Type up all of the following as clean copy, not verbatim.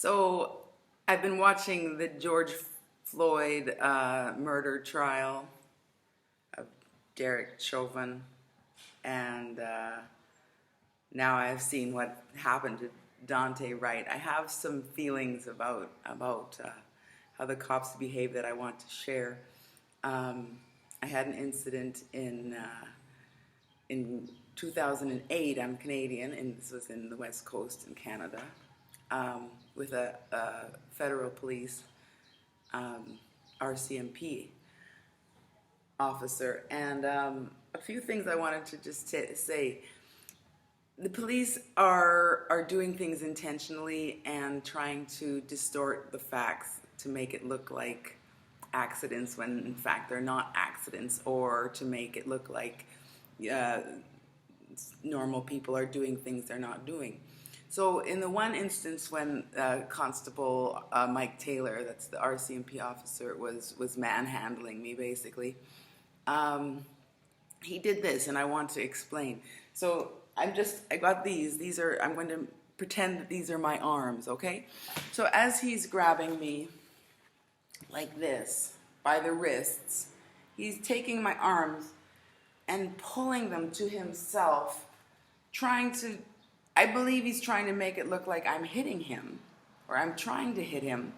So I've been watching the George Floyd murder trial of Derek Chauvin, and now I've seen what happened to Dante Wright. I have some feelings about how the cops behave that I want to share. I had an incident in 2008. I'm Canadian, and this was in the West Coast in Canada, with a federal police RCMP officer. And a few things I wanted to just say. The police are doing things intentionally and trying to distort the facts to make it look like accidents when in fact they're not accidents, or to make it look like normal people are doing things they're not doing. So in the one instance when Constable Miketaylor, that's the RCMP officer, was manhandling me basically, he did this, and I want to explain. So I got these are, I'm going to pretend that these are my arms, okay? So as he's grabbing me like this by the wrists, he's taking my arms and pulling them to himself, I believe he's trying to make it look like I'm hitting him, or I'm trying to hit him.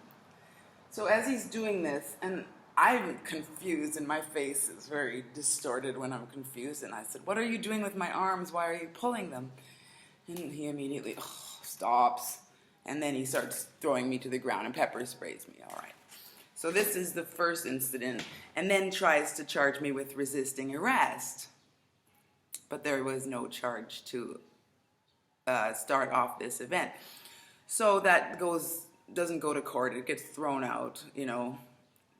So as he's doing this, and I'm confused, and my face is very distorted when I'm confused, and I said, "What are you doing with my arms? Why are you pulling them?" And he immediately stops, and then he starts throwing me to the ground and pepper sprays me. All right. So this is the first incident, and then tries to charge me with resisting arrest. But there was no charge to start off this event. So that doesn't go to court. It gets thrown out, you know.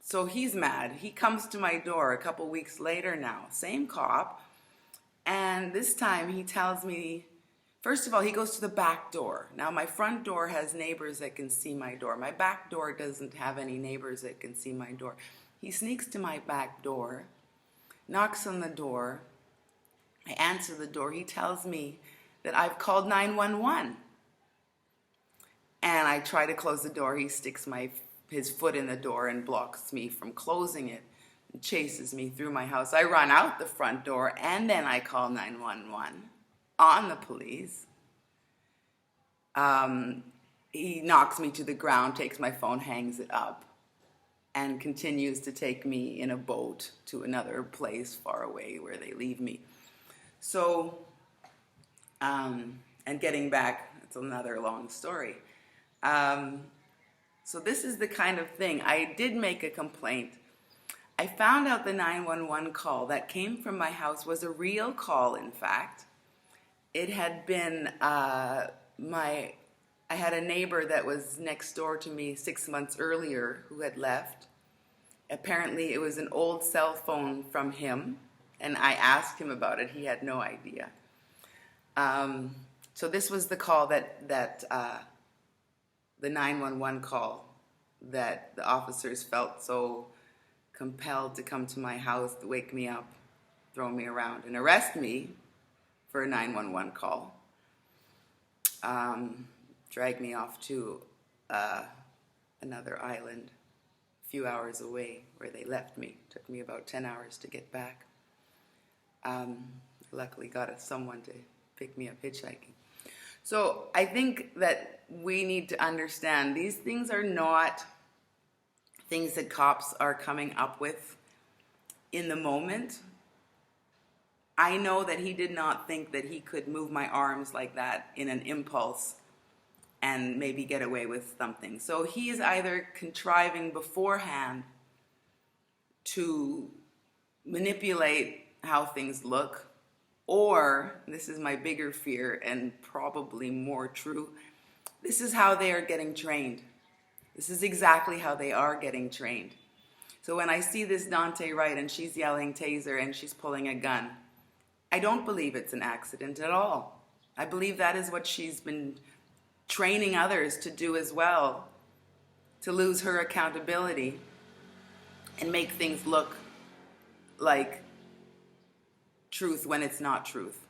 So he's mad. He comes to my door a couple weeks later now, same cop, and this time he tells me, first of all, he goes to the back door. Now my front door has neighbors that can see my door. My back door doesn't have any neighbors that can see my door. He sneaks to my back door, knocks on the door. I answer the door. He tells me that I've called 911. And I try to close the door. He sticks his foot in the door and blocks me from closing it, and chases me through my house. I run out the front door, and then I call 911 on the police. He knocks me to the ground, takes my phone, hangs it up, and continues to take me in a boat to another place far away where they leave me. So, and getting back, it's another long story. So this is the kind of thing. I did make a complaint. I found out the 911 call that came from my house was a real call, in fact. It had been, I had a neighbor that was next door to me 6 months earlier who had left. Apparently it was an old cell phone from him, and I asked him about it. He had no idea. So this was the call the 911 call that the officers felt so compelled to come to my house, to wake me up, throw me around, and arrest me for a 911 call. Drag me off to another island a few hours away where they left me. Took me about 10 hours to get back. Luckily got someone to pick me up hitchhiking. So I think that we need to understand these things are not things that cops are coming up with in the moment. I know that he did not think that he could move my arms like that in an impulse and maybe get away with something. So he is either contriving beforehand to manipulate how things look, or, this is my bigger fear and probably more true, this is how they are getting trained. This is exactly how they are getting trained. So when I see this Dante Wright and she's yelling taser and she's pulling a gun, I don't believe it's an accident at all. I believe that is what she's been training others to do as well, to lose her accountability and make things look like truth when it's not truth.